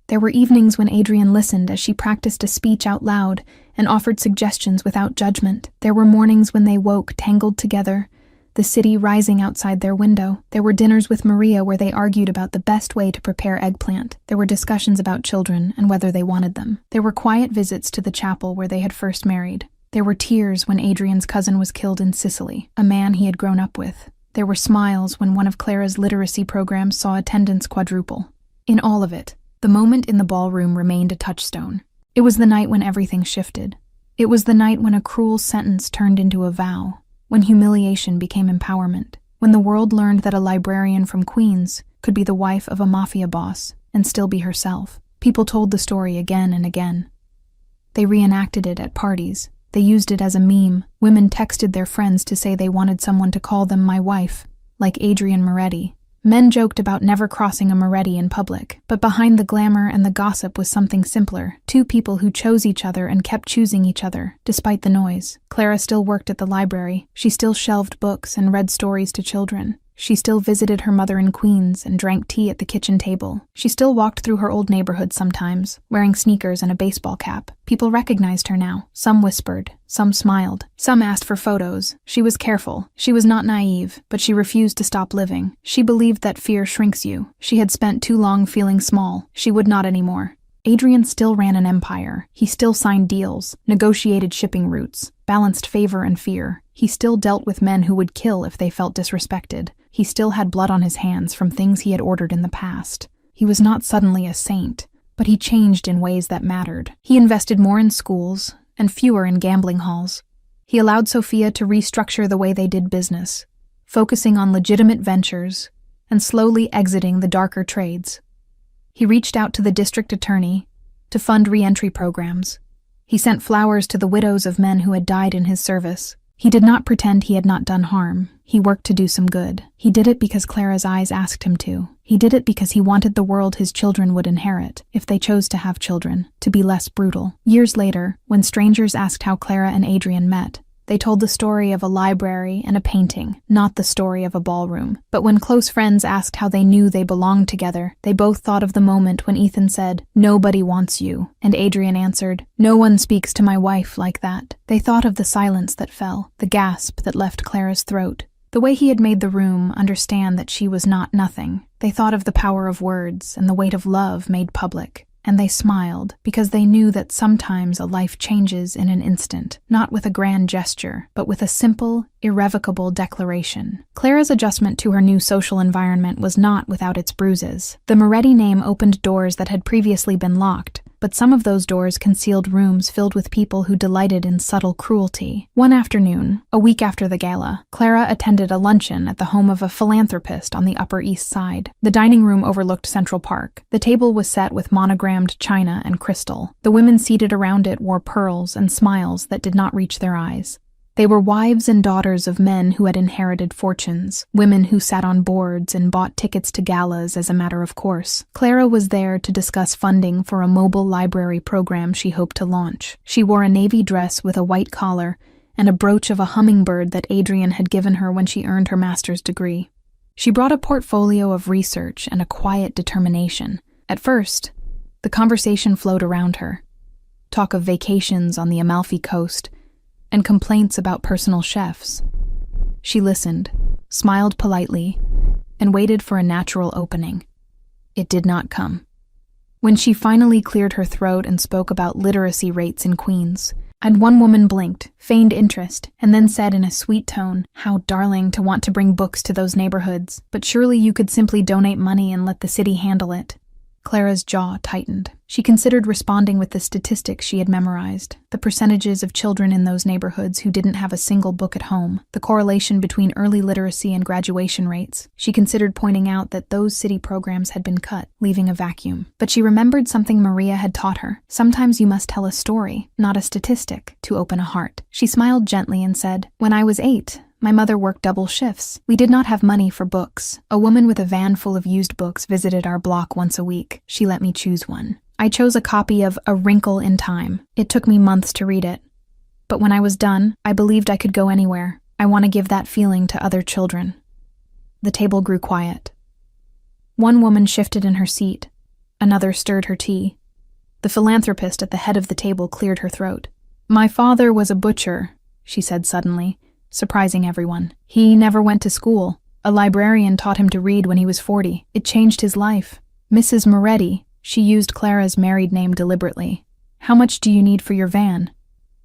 There were evenings when Adrian listened as she practiced a speech out loud and offered suggestions without judgment. There were mornings when they woke tangled together, the city rising outside their window. There were dinners with Maria where they argued about the best way to prepare eggplant. There were discussions about children and whether they wanted them. There were quiet visits to the chapel where they had first married. There were tears when Adrian's cousin was killed in Sicily, a man he had grown up with. There were smiles when one of Clara's literacy programs saw attendance quadruple. In all of it, the moment in the ballroom remained a touchstone. It was the night when everything shifted. It was the night when a cruel sentence turned into a vow, when humiliation became empowerment, when the world learned that a librarian from Queens could be the wife of a mafia boss and still be herself. People told the story again and again. They reenacted it at parties. They used it as a meme. Women texted their friends to say they wanted someone to call them my wife, like Adrian Moretti. Men joked about never crossing a Moretti in public, but behind the glamour and the gossip was something simpler. Two people who chose each other and kept choosing each other, despite the noise. Clara still worked at the library. She still shelved books and read stories to children. She still visited her mother in Queens and drank tea at the kitchen table. She still walked through her old neighborhood sometimes, wearing sneakers and a baseball cap. People recognized her now. Some whispered. Some smiled. Some asked for photos. She was careful. She was not naive, but she refused to stop living. She believed that fear shrinks you. She had spent too long feeling small. She would not anymore. Adrian still ran an empire. He still signed deals, negotiated shipping routes, balanced favor and fear. He still dealt with men who would kill if they felt disrespected. He still had blood on his hands from things he had ordered in the past. He was not suddenly a saint, but he changed in ways that mattered. He invested more in schools and fewer in gambling halls. He allowed Sophia to restructure the way they did business, focusing on legitimate ventures and slowly exiting the darker trades. He reached out to the district attorney to fund re-entry programs. He sent flowers to the widows of men who had died in his service. He did not pretend he had not done harm. He worked to do some good. He did it because Clara's eyes asked him to. He did it because he wanted the world his children would inherit, if they chose to have children, to be less brutal. Years later, when strangers asked how Clara and Adrian met, they told the story of a library and a painting, not the story of a ballroom. But when close friends asked how they knew they belonged together, they both thought of the moment when Ethan said, "Nobody wants you," and Adrian answered, "No one speaks to my wife like that." They thought of the silence that fell, the gasp that left Clara's throat, the way he had made the room understand that she was not nothing. They thought of the power of words and the weight of love made public. and they smiled because they knew that sometimes a life changes in an instant, not with a grand gesture, but with a simple, irrevocable declaration. Clara's adjustment to her new social environment was not without its bruises. The Moretti name opened doors that had previously been locked, but some of those doors concealed rooms filled with people who delighted in subtle cruelty. One afternoon, a week after the gala, Clara attended a luncheon at the home of a philanthropist on the Upper East Side. The dining room overlooked Central Park. The table was set with monogrammed china and crystal. The women seated around it wore pearls and smiles that did not reach their eyes. They were wives and daughters of men who had inherited fortunes, women who sat on boards and bought tickets to galas as a matter of course. Clara was there to discuss funding for a mobile library program she hoped to launch. She wore a navy dress with a white collar and a brooch of a hummingbird that Adrian had given her when she earned her master's degree. She brought a portfolio of research and a quiet determination. At first, the conversation flowed around her. Talk of vacations on the Amalfi Coast, and complaints about personal chefs. She listened, smiled politely, and waited for a natural opening. It did not come. When she finally cleared her throat and spoke about literacy rates in Queens, and one woman blinked, feigned interest, and then said in a sweet tone, "How darling to want to bring books to those neighborhoods, but surely you could simply donate money and let the city handle it." Clara's jaw tightened. She considered responding with the statistics she had memorized, the percentages of children in those neighborhoods who didn't have a single book at home, the correlation between early literacy and graduation rates. She considered pointing out that those city programs had been cut, leaving a vacuum. But she remembered something Maria had taught her. Sometimes you must tell a story, not a statistic, to open a heart. She smiled gently and said, "When I was 8, my mother worked double shifts. We did not have money for books. A woman with a van full of used books visited our block once a week. She let me choose one. I chose a copy of A Wrinkle in Time. It took me months to read it. But when I was done, I believed I could go anywhere. I want to give that feeling to other children." The table grew quiet. One woman shifted in her seat. Another stirred her tea. The philanthropist at the head of the table cleared her throat. "My father was a butcher," she said suddenly, surprising everyone. "He never went to school. A librarian taught him to read when he was 40. It changed his life. Mrs. Moretti," she used Clara's married name deliberately. "How much do you need for your van?"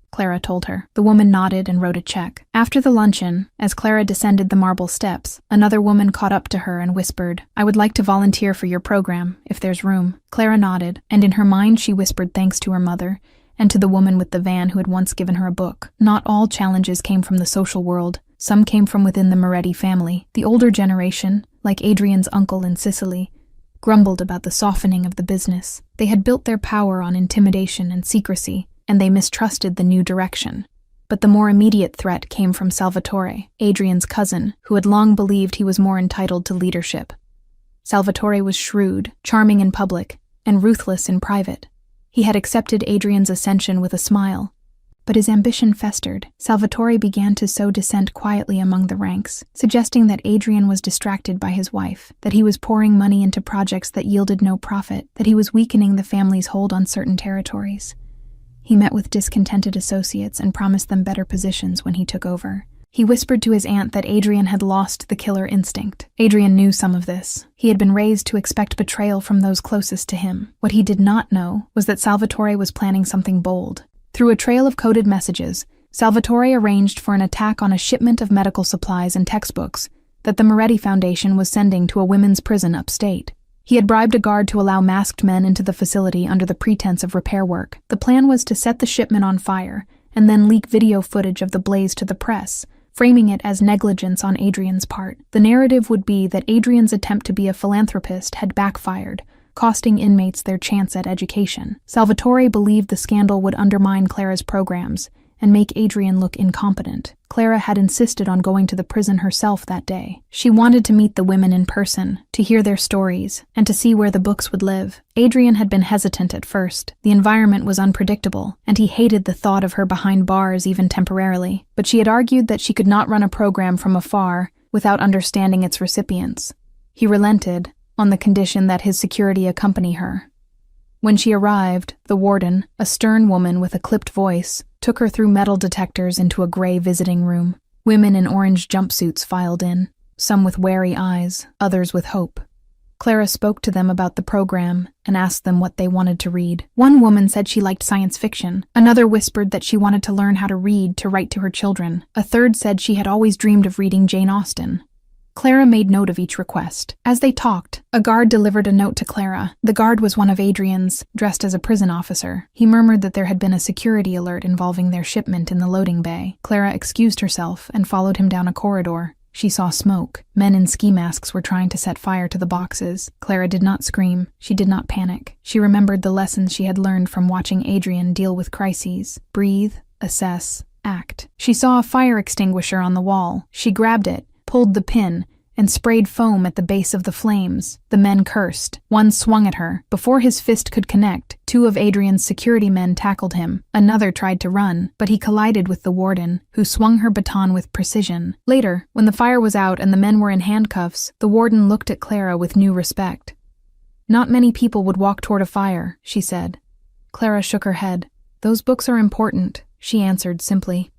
Clara told her. The woman nodded and wrote a check. After the luncheon, as Clara descended the marble steps, another woman caught up to her and whispered, "I would like to volunteer for your program, if there's room." Clara nodded, and in her mind she whispered thanks to her mother, and to the woman with the van who had once given her a book. Not all challenges came from the social world. Some came from within the Moretti family. The older generation, like Adrian's uncle in Sicily, grumbled about the softening of the business. They had built their power on intimidation and secrecy, and they mistrusted the new direction. But the more immediate threat came from Salvatore, Adrian's cousin, who had long believed he was more entitled to leadership. Salvatore was shrewd, charming in public, and ruthless in private. He had accepted Adrian's ascension with a smile. But his ambition festered. Salvatore began to sow dissent quietly among the ranks, suggesting that Adrian was distracted by his wife, that he was pouring money into projects that yielded no profit, that he was weakening the family's hold on certain territories. He met with discontented associates and promised them better positions when he took over. He whispered to his aunt that Adrian had lost the killer instinct. Adrian knew some of this. He had been raised to expect betrayal from those closest to him. What he did not know was that Salvatore was planning something bold. Through a trail of coded messages, Salvatore arranged for an attack on a shipment of medical supplies and textbooks that the Moretti Foundation was sending to a women's prison upstate. He had bribed a guard to allow masked men into the facility under the pretense of repair work. The plan was to set the shipment on fire and then leak video footage of the blaze to the press, framing it as negligence on Adrian's part. The narrative would be that Adrian's attempt to be a philanthropist had backfired, costing inmates their chance at education. Salvatore believed the scandal would undermine Clara's programs and make Adrian look incompetent. Clara had insisted on going to the prison herself that day. She wanted to meet the women in person, to hear their stories, and to see where the books would live. Adrian had been hesitant at first. The environment was unpredictable, and he hated the thought of her behind bars even temporarily. But she had argued that she could not run a program from afar without understanding its recipients. He relented, on the condition that his security accompany her. When she arrived, the warden, a stern woman with a clipped voice, took her through metal detectors into a gray visiting room. Women in orange jumpsuits filed in, some with wary eyes, others with hope. Clara spoke to them about the program and asked them what they wanted to read. One woman said she liked science fiction. Another whispered that she wanted to learn how to read to write to her children. A third said she had always dreamed of reading Jane Austen. Clara made note of each request. As they talked, a guard delivered a note to Clara. The guard was one of Adrian's, dressed as a prison officer. He murmured that there had been a security alert involving their shipment in the loading bay. Clara excused herself and followed him down a corridor. She saw smoke. Men in ski masks were trying to set fire to the boxes. Clara did not scream. She did not panic. She remembered the lessons she had learned from watching Adrian deal with crises. Breathe, assess, act. She saw a fire extinguisher on the wall. She grabbed it, pulled the pin, and sprayed foam at the base of the flames. The men cursed. One swung at her. Before his fist could connect, 2 of Adrian's security men tackled him. Another tried to run, but he collided with the warden, who swung her baton with precision. Later, when the fire was out and the men were in handcuffs, the warden looked at Clara with new respect. "Not many people would walk toward a fire," she said. Clara shook her head. "Those books are important," she answered simply.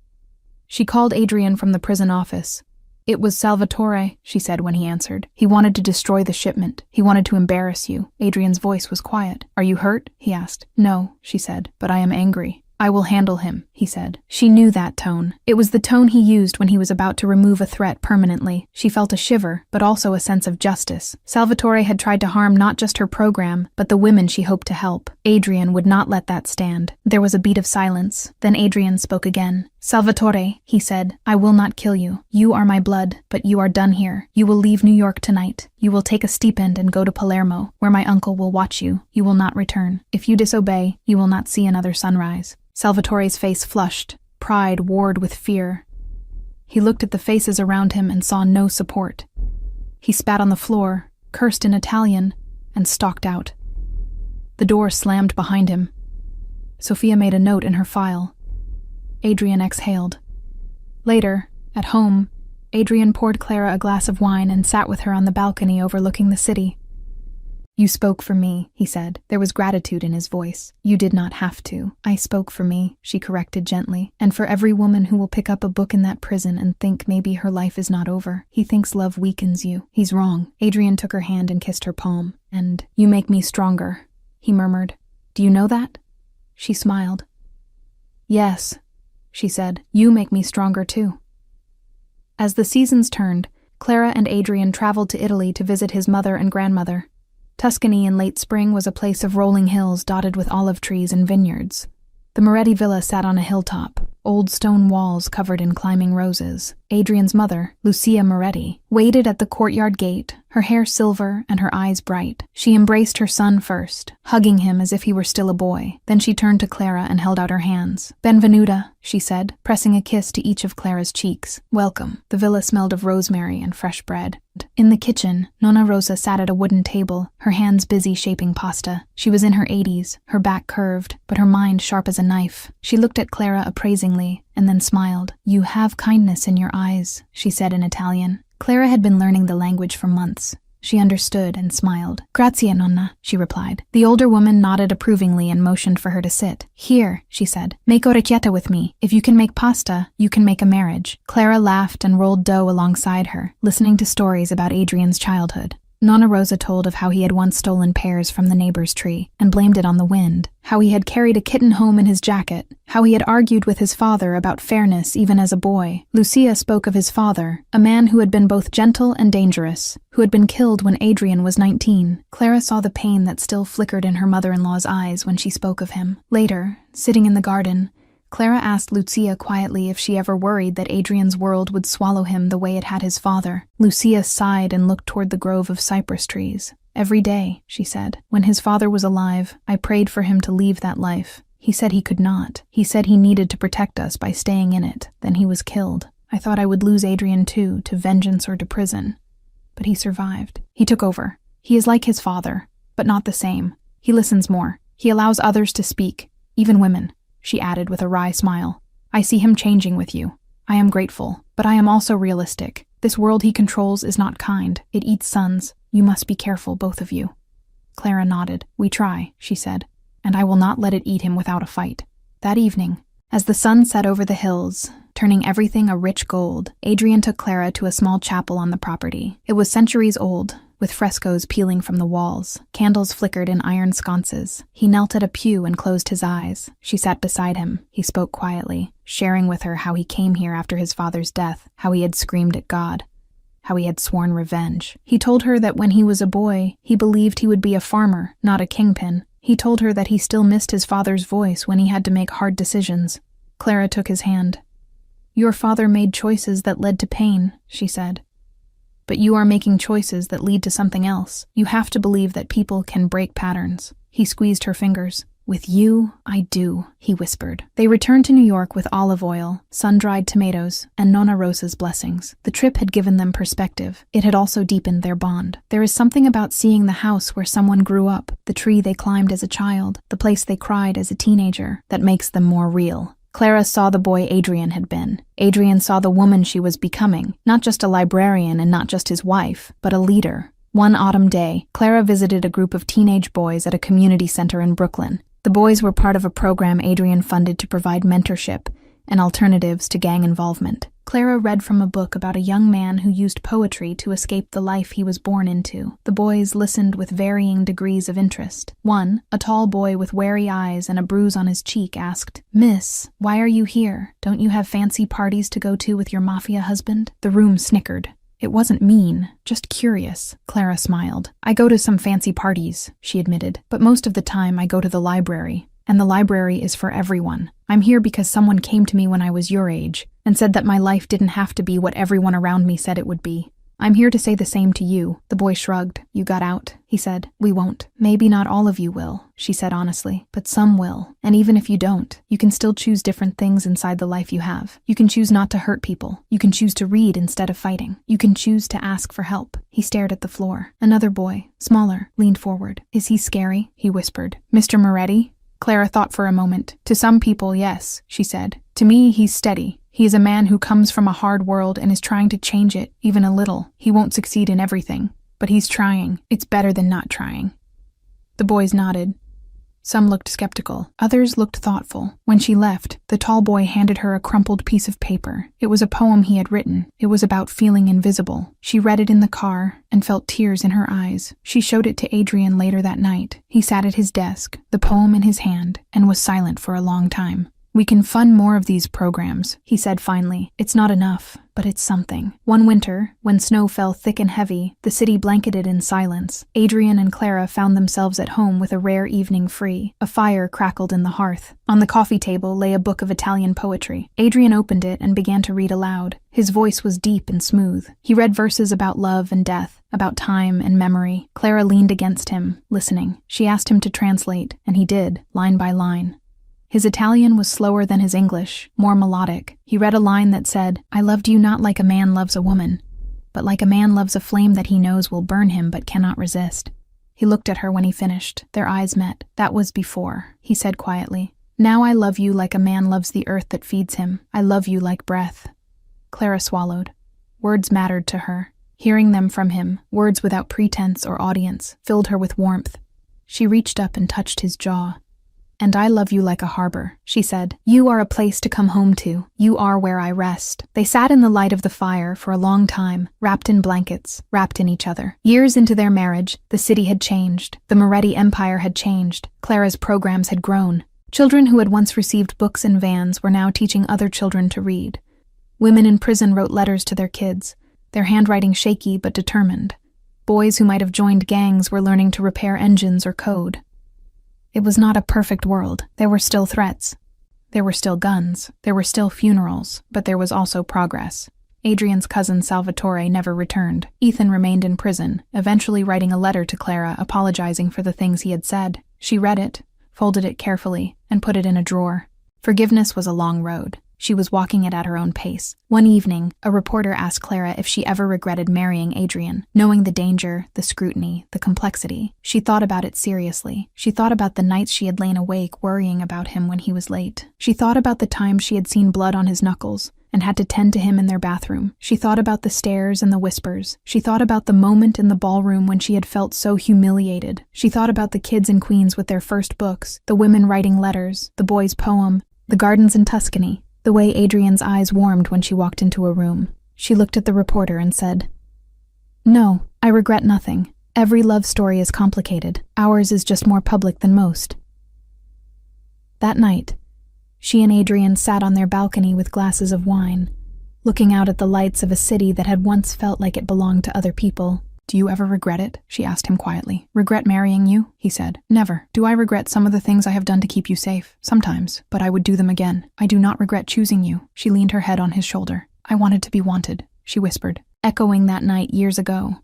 She called Adrian from the prison office. "It was Salvatore," she said when he answered. "He wanted to destroy the shipment. He wanted to embarrass you." Adrian's voice was quiet. "Are you hurt?" he asked. "No," she said, "but I am angry." "I will handle him," he said. She knew that tone. It was the tone he used when he was about to remove a threat permanently. She felt a shiver, but also a sense of justice. Salvatore had tried to harm not just her program, but the women she hoped to help. Adrian would not let that stand. There was a beat of silence. Then Adrian spoke again. "Salvatore," he said, "I will not kill you. You are my blood, but you are done here. You will leave New York tonight. You will take a stipend and go to Palermo, where my uncle will watch you. You will not return. If you disobey, you will not see another sunrise." Salvatore's face flushed. Pride warred with fear. He looked at the faces around him and saw no support. He spat on the floor, cursed in Italian, and stalked out. The door slammed behind him. Sophia made a note in her file. Adrian exhaled. Later, at home, Adrian poured Clara a glass of wine and sat with her on the balcony overlooking the city. "You spoke for me," he said. There was gratitude in his voice. "You did not have to. I spoke for me," she corrected gently. "And for every woman who will pick up a book in that prison and think maybe her life is not over. He thinks love weakens you. He's wrong." Adrian took her hand and kissed her palm. "And you make me stronger," he murmured. "Do you know that?" She smiled. "Yes," she said. "You make me stronger too." As the seasons turned, Clara and Adrian traveled to Italy to visit his mother and grandmother. Tuscany in late spring was a place of rolling hills dotted with olive trees and vineyards. The Moretti villa sat on a hilltop, old stone walls covered in climbing roses. Adrian's mother, Lucia Moretti, waited at the courtyard gate, her hair silver and her eyes bright. She embraced her son first, hugging him as if he were still a boy. Then she turned to Clara and held out her hands. "Benvenuta," she said, pressing a kiss to each of Clara's cheeks. "Welcome." The villa smelled of rosemary and fresh bread. In the kitchen, Nonna Rosa sat at a wooden table, her hands busy shaping pasta. She was in her 80s, her back curved, but her mind sharp as a knife. She looked at Clara appraisingly, and then smiled. "You have kindness in your eyes," she said in Italian. Clara had been learning the language for months. She understood and smiled. "Grazie, nonna," she replied. The older woman nodded approvingly and motioned for her to sit. "Here," she said, "make orecchietta with me. If you can make pasta, you can make a marriage." Clara laughed and rolled dough alongside her, listening to stories about Adrian's childhood. Nonna Rosa told of how he had once stolen pears from the neighbor's tree and blamed it on the wind, how he had carried a kitten home in his jacket, how he had argued with his father about fairness even as a boy. Lucia spoke of his father, a man who had been both gentle and dangerous, who had been killed when Adrian was 19. Clara saw the pain that still flickered in her mother-in-law's eyes when she spoke of him. Later, sitting in the garden, Clara asked Lucia quietly if she ever worried that Adrian's world would swallow him the way it had his father. Lucia sighed and looked toward the grove of cypress trees. "Every day," she said. "When his father was alive, I prayed for him to leave that life. He said he could not. He said he needed to protect us by staying in it. Then he was killed. I thought I would lose Adrian too, to vengeance or to prison. But he survived. He took over. He is like his father, but not the same. He listens more. He allows others to speak, even women," she added with a wry smile. "I see him changing with you. I am grateful, but I am also realistic. This world he controls is not kind. It eats sons. You must be careful, both of you." Clara nodded. "We try," she said, "and I will not let it eat him without a fight." That evening, as the sun set over the hills, turning everything a rich gold, Adrian took Clara to a small chapel on the property. It was centuries old, with frescoes peeling from the walls. Candles flickered in iron sconces. He knelt at a pew and closed his eyes. She sat beside him. He spoke quietly, sharing with her how he came here after his father's death, how he had screamed at God, how he had sworn revenge. He told her that when he was a boy, he believed he would be a farmer, not a kingpin. He told her that he still missed his father's voice when he had to make hard decisions. Clara took his hand. "Your father made choices that led to pain," she said. "But you are making choices that lead to something else. You have to believe that people can break patterns." He squeezed her fingers. "With you, I do," he whispered. They returned to New York with olive oil, sun-dried tomatoes, and Nonna Rosa's blessings. The trip had given them perspective. It had also deepened their bond. There is something about seeing the house where someone grew up, the tree they climbed as a child, the place they cried as a teenager, that makes them more real. Clara saw the boy Adrian had been. Adrian saw the woman she was becoming, not just a librarian and not just his wife, but a leader. One autumn day, Clara visited a group of teenage boys at a community center in Brooklyn. The boys were part of a program Adrian funded to provide mentorship and alternatives to gang involvement. Clara read from a book about a young man who used poetry to escape the life he was born into. The boys listened with varying degrees of interest. One, a tall boy with wary eyes and a bruise on his cheek, asked, "Miss, why are you here? Don't you have fancy parties to go to with your Mafia husband?" The room snickered. "It wasn't mean, just curious," Clara smiled. "I go to some fancy parties," she admitted, "but most of the time I go to the library. And the library is for everyone. I'm here because someone came to me when I was your age and said that my life didn't have to be what everyone around me said it would be. I'm here to say the same to you." The boy shrugged. "You got out," he said. "We won't. Maybe not all of you will," she said honestly, "but some will. And even if you don't, you can still choose different things inside the life you have. You can choose not to hurt people. You can choose to read instead of fighting. You can choose to ask for help." He stared at the floor. Another boy, smaller, leaned forward. "Is he scary?" he whispered. "Mr. Moretti?" Clara thought for a moment. "To some people, yes," she said. "To me, he's steady. He is a man who comes from a hard world and is trying to change it, even a little. He won't succeed in everything, but he's trying. It's better than not trying." The boys nodded. Some looked skeptical. Others looked thoughtful. When she left, the tall boy handed her a crumpled piece of paper. It was a poem he had written. It was about feeling invisible. She read it in the car and felt tears in her eyes. She showed it to Adrian later that night. He sat at his desk, the poem in his hand, and was silent for a long time. "We can fund more of these programs," he said finally. "It's not enough, but it's something." One winter, when snow fell thick and heavy, the city blanketed in silence. Adrian and Clara found themselves at home with a rare evening free. A fire crackled in the hearth. On the coffee table lay a book of Italian poetry. Adrian opened it and began to read aloud. His voice was deep and smooth. He read verses about love and death, about time and memory. Clara leaned against him, listening. She asked him to translate, and he did, line by line. His Italian was slower than his English, more melodic. He read a line that said, "I loved you not like a man loves a woman, but like a man loves a flame that he knows will burn him but cannot resist." He looked at her when he finished. Their eyes met. "That was before," he said quietly. "Now I love you like a man loves the earth that feeds him. I love you like breath." Clara swallowed. Words mattered to her. Hearing them from him, words without pretense or audience, filled her with warmth. She reached up and touched his jaw. "And I love you like a harbor," she said. "You are a place to come home to. You are where I rest." They sat in the light of the fire for a long time, wrapped in blankets, wrapped in each other. Years into their marriage, the city had changed. The Moretti empire had changed. Clara's programs had grown. Children who had once received books in vans were now teaching other children to read. Women in prison wrote letters to their kids, their handwriting shaky but determined. Boys who might have joined gangs were learning to repair engines or code. It was not a perfect world. There were still threats. There were still guns. There were still funerals, but there was also progress. Adrian's cousin Salvatore never returned. Ethan remained in prison, eventually writing a letter to Clara apologizing for the things he had said. She read it, folded it carefully, and put it in a drawer. Forgiveness was a long road. She was walking it at her own pace. One evening, a reporter asked Clara if she ever regretted marrying Adrian. Knowing the danger, the scrutiny, the complexity, she thought about it seriously. She thought about the nights she had lain awake worrying about him when he was late. She thought about the times she had seen blood on his knuckles and had to tend to him in their bathroom. She thought about the stares and the whispers. She thought about the moment in the ballroom when she had felt so humiliated. She thought about the kids in Queens with their first books, the women writing letters, the boy's poem, the gardens in Tuscany. The way Adrian's eyes warmed when she walked into a room. She looked at the reporter and said, "No, I regret nothing. Every love story is complicated. Ours is just more public than most. That night, she and Adrian sat on their balcony with glasses of wine, looking out at the lights of a city that had once felt like it belonged to other people. Do you ever regret it? She asked him quietly. Regret marrying you? He said. Never. Do I regret some of the things I have done to keep you safe? Sometimes, but I would do them again. I do not regret choosing you. She leaned her head on his shoulder. I wanted to be wanted, she whispered, echoing that night years ago.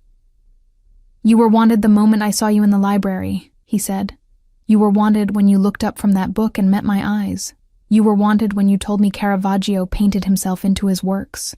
You were wanted the moment I saw you in the library, he said. You were wanted when you looked up from that book and met my eyes. You were wanted when you told me Caravaggio painted himself into his works.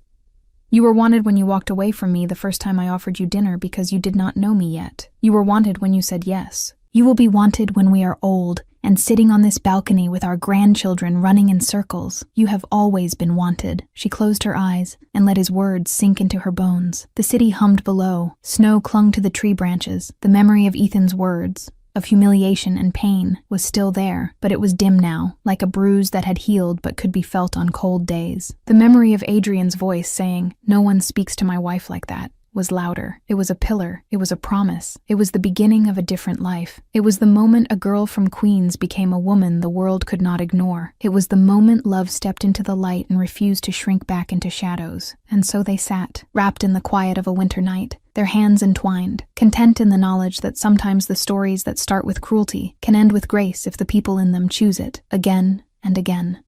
You were wanted when you walked away from me the first time I offered you dinner because you did not know me yet. You were wanted when you said yes. You will be wanted when we are old and sitting on this balcony with our grandchildren running in circles. You have always been wanted. She closed her eyes and let his words sink into her bones. The city hummed below. Snow clung to the tree branches. The memory of Ethan's words, of humiliation and pain, was still there, but it was dim now, like a bruise that had healed but could be felt on cold days. The memory of Adrian's voice saying, "No one speaks to my wife like that," was louder. It was a pillar. It was a promise. It was the beginning of a different life. It was the moment a girl from Queens became a woman the world could not ignore. It was the moment love stepped into the light and refused to shrink back into shadows. And so they sat, wrapped in the quiet of a winter night, their hands entwined, content in the knowledge that sometimes the stories that start with cruelty can end with grace if the people in them choose it, again and again.